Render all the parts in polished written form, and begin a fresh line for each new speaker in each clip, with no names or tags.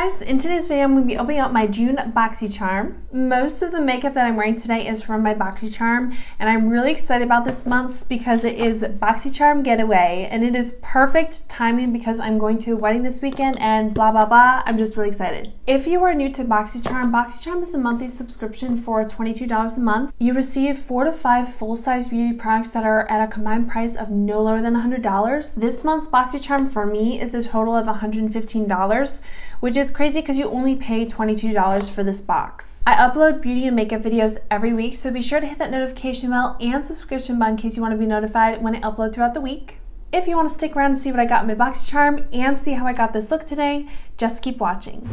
guys, in today's video I'm going to be opening up my June Boxycharm. Most of the makeup that I'm wearing today is from my Boxycharm, and I'm really excited about this month's because it is Boxycharm Getaway, and it is perfect timing because I'm going to a wedding this weekend and blah blah blah. I'm just really excited. If you are new to Boxycharm, Boxycharm is a monthly subscription for $22 a month. You receive 4 to 5 full-size beauty products that are at a combined price of no lower than $100. This month's Boxycharm for me is a total of $115, which is crazy because you only pay $22 for this box. I upload beauty and makeup videos every week, so be sure to hit that notification bell and subscription button in case you want to be notified when I upload throughout the week. If you want to stick around and see what I got in my Boxycharm and see how I got this look today, just keep watching.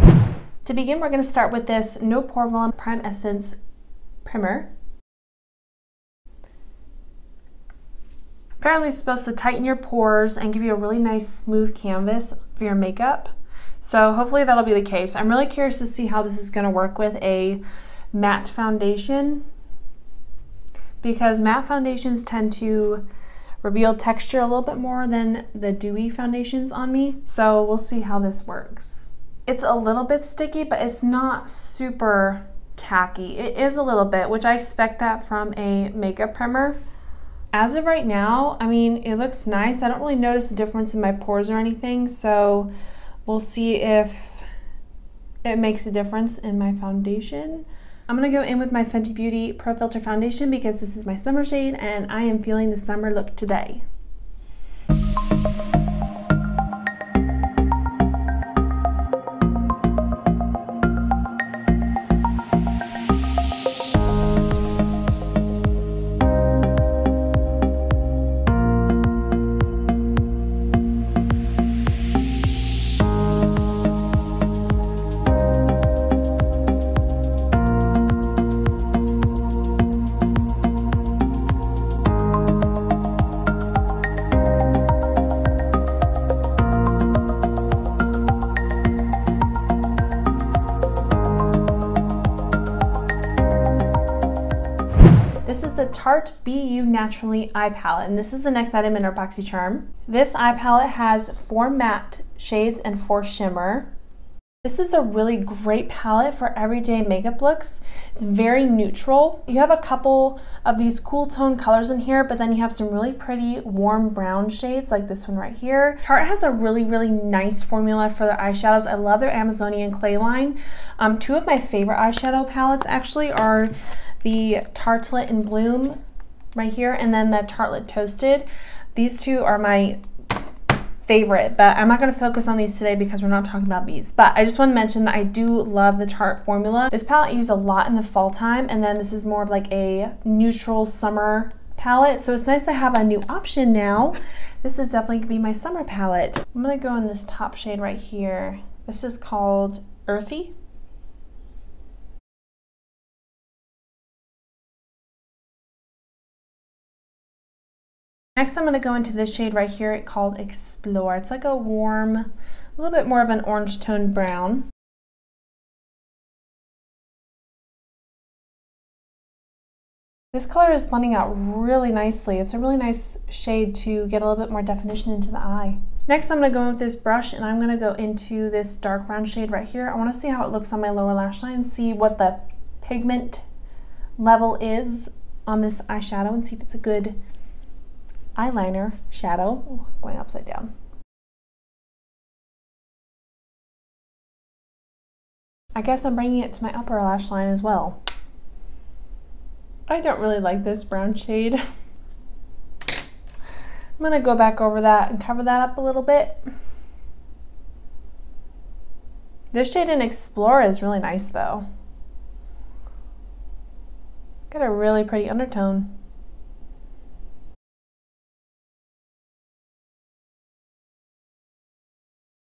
To begin, we're going to start with this No Pore Villain Prime Essence Primer. Apparently it's supposed to tighten your pores and give you a really nice smooth canvas for your makeup. So hopefully that'll be the case. I'm really curious to see how this is going to work with a matte foundation, because matte foundations tend to reveal texture a little bit more than the dewy foundations on me. So we'll see how this works. It's a little bit sticky, but it's not super tacky. It is a little bit, which I expect that from a makeup primer. As of right now, I mean, it looks nice. I don't really notice a difference in my pores or anything, so we'll see if it makes a difference in my foundation. I'm gonna go in with my Fenty Beauty Pro Filter Foundation because this is my summer shade and I am feeling the summer look today. This is the Tarte BU Naturally Eye Palette, and this is the next item in our Boxycharm. This eye palette has 4 matte shades and 4 shimmer. This is a really great palette for everyday makeup looks. It's very neutral. You have a couple of these cool tone colors in here, but then you have some really pretty warm brown shades like this one right here. Tarte has a really nice formula for their eyeshadows. I love their Amazonian clay line. 2 of my favorite eyeshadow palettes actually are the Tartelette in Bloom right here, and then the Tartelette Toasted. These 2 are my favorite, but I'm not going to focus on these today because we're not talking about these. But I just want to mention that I do love the Tarte formula. This palette I use a lot in the fall time, and then this is more of like a neutral summer palette, so it's nice to have a new option now. This is definitely going to be my summer palette. I'm going to go in this top shade right here. This is called Earthy. Next, I'm going to go into this shade right here called Explore. It's like a warm, a little bit more of an orange toned brown. This color is blending out really nicely. It's a really nice shade to get a little bit more definition into the eye. Next, I'm going to go in with this brush and I'm going to go into this dark brown shade right here. I want to see how it looks on my lower lash line, see what the pigment level is on this eyeshadow and see if it's a good eyeliner shadow. Ooh, going upside down. I guess I'm bringing it to my upper lash line as well. I don't really like this brown shade. I'm gonna go back over that and cover that up a little bit. This shade in Explore is really nice though. Got a really pretty undertone.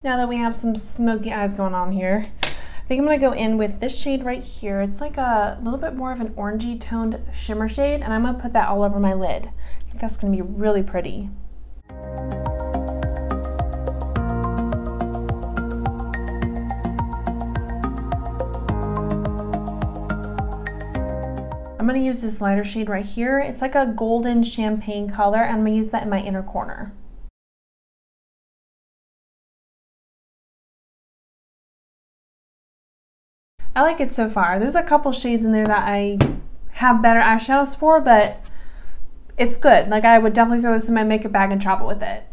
Now that we have some smoky eyes going on here, I think I'm going to go in with this shade right here. It's like a little bit more of an orangey toned shimmer shade, and I'm going to put that all over my lid. I think that's going to be really pretty. I'm going to use this lighter shade right here. It's like a golden champagne color, and I'm going to use that in my inner corner. I like it so far. There's a couple shades in there that I have better eyeshadows for, but it's good. Like, I would definitely throw this in my makeup bag and travel with it.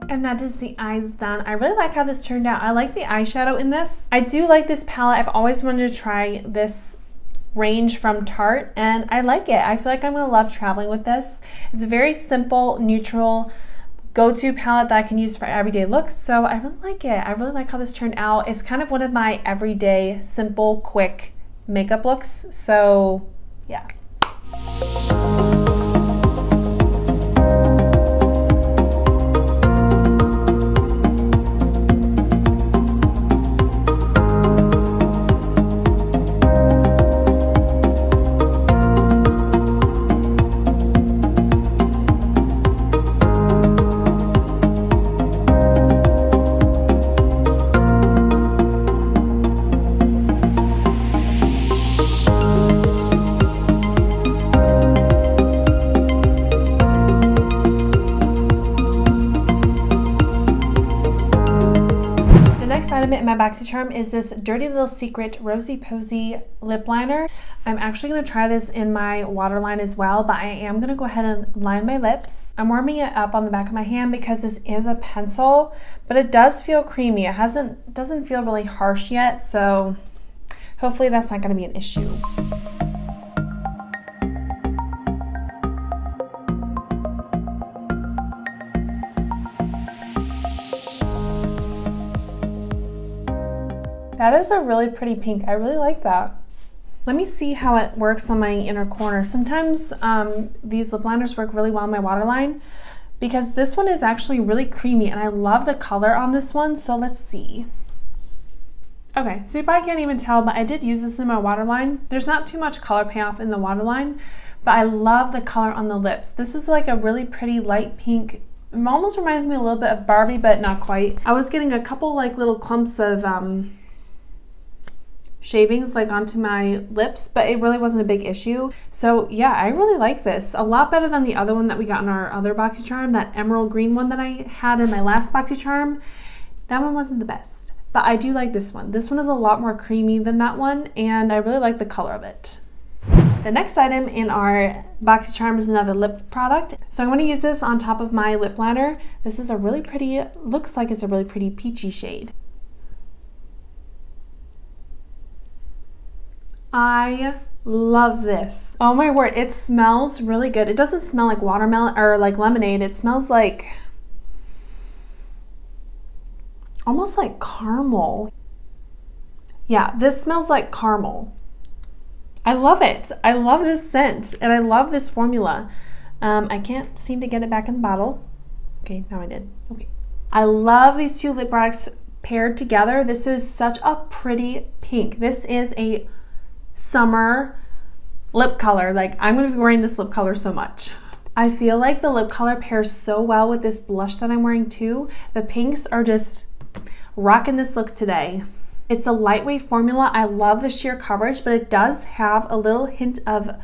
And that is the eyes done. I really like how this turned out. I like the eyeshadow in this. I do like this palette. I've always wanted to try this range from Tarte, and I like it. I feel like I'm gonna love traveling with this. It's a very simple, neutral, go-to palette that I can use for everyday looks, so I really like it. I really like how this turned out. It's kind of one of my everyday, simple, quick makeup looks, so yeah. Item in my Boxycharm is this Dirty Little Secret Rosy Posy lip liner. I'm actually going to try this in my waterline as well, but I am going to go ahead and line my lips. I'm warming it up on the back of my hand because this is a pencil, but it does feel creamy. It doesn't feel really harsh yet, so hopefully that's not going to be an issue. That is a really pretty pink. I really like that. Let me see how it works on my inner corner. Sometimes these lip liners work really well on my waterline because this one is actually really creamy and I love the color on this one, so let's see. Okay, so you probably can't even tell, but I did use this in my waterline. There's not too much color payoff in the waterline, but I love the color on the lips. This is like a really pretty light pink. It almost reminds me a little bit of Barbie, but not quite. I was getting a couple like little clumps of shavings like onto my lips, but it really wasn't a big issue. So yeah, I really like this. A lot better than the other one that we got in our other Boxycharm, that emerald green one that I had in my last Boxycharm. That one wasn't the best, but I do like this one. This one is a lot more creamy than that one, and I really like the color of it. The next item in our Boxycharm is another lip product. So I'm going to use this on top of my lip liner. This is a really pretty, looks like it's a really pretty peachy shade. I love this. Oh my word, it smells really good. It doesn't smell like watermelon or like lemonade. It smells like almost like caramel. Yeah, this smells like caramel. I love it. I love this scent and I love this formula. I can't seem to get it back in the bottle. Okay, now I did. Okay. I love these two lip products paired together. This is such a pretty pink. This is a summer lip color. Like, I'm going to be wearing this lip color so much. I feel like the lip color pairs so well with this blush that I'm wearing too. The pinks are just rocking this look today. It's a lightweight formula. I love the sheer coverage, but it does have a little hint of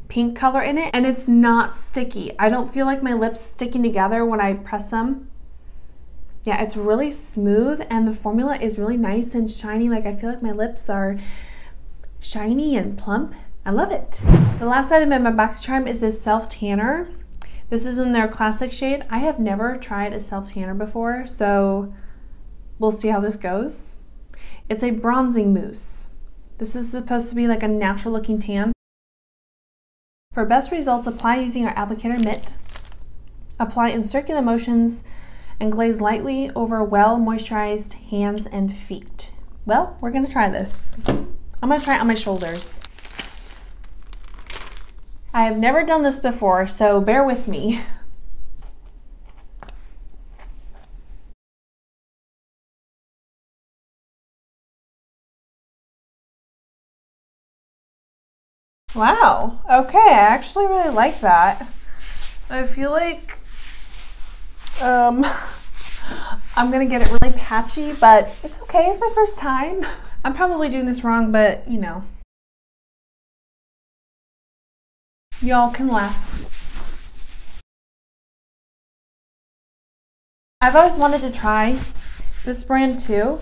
pink color in it, and it's not sticky. I don't feel like my lips sticking together when I press them. Yeah, it's really smooth, and the formula is really nice and shiny. Like, I feel like my lips are shiny and plump. I love it. The last item in my Boxycharm is this self tanner. This is in their classic shade. I have never tried a self tanner before, so we'll see how this goes. It's a bronzing mousse. This is supposed to be like a natural looking tan. For best results, apply using our applicator mitt. Apply in circular motions and glaze lightly over well moisturized hands and feet. Well, we're gonna try this. I'm gonna try it on my shoulders. I have never done this before, so bear with me. Wow, okay, I actually really like that. I feel like I'm gonna get it really patchy, but it's okay, it's my first time. I'm probably doing this wrong, but you know, y'all can laugh. I've always wanted to try this brand too.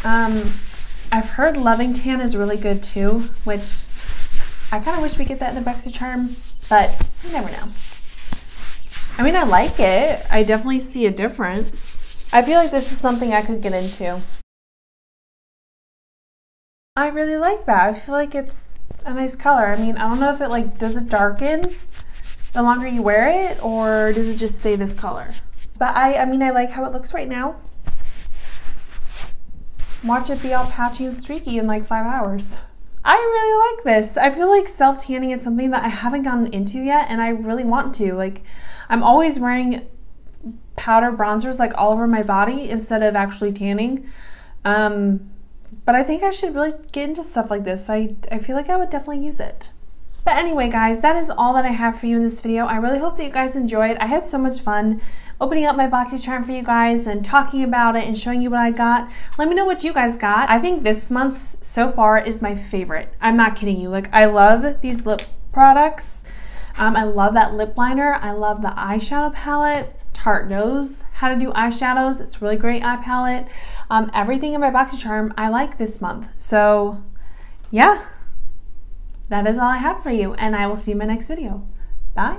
I've heard Loving Tan is really good too, which I kind of wish we get that in the Boxycharm, but you never know. I mean, I like it. I definitely see a difference. I feel like this is something I could get into. I really like that. I feel like it's a nice color. I mean, I don't know if it like, does it darken the longer you wear it, or does it just stay this color? But I mean, I like how it looks right now. Watch it be all patchy and streaky in like 5 hours. I really like this. I feel like self-tanning is something that I haven't gotten into yet, and I really want to. Like, I'm always wearing powder bronzers like all over my body instead of actually tanning. But I think I should really get into stuff like this. I feel like I would definitely use it. But anyway, guys, that is all that I have for you in this video. I really hope that you guys enjoyed. I had so much fun opening up my Boxycharm for you guys and talking about it and showing you what I got. Let me know what you guys got. I think this month's so far is my favorite. I'm not kidding you. Like, I love these lip products. I love that lip liner. I love the eyeshadow palette. Tarte knows how to do eyeshadows. It's a really great eye palette. Everything in my Boxycharm I like this month. So yeah, that is all I have for you, and I will see you in my next video. Bye.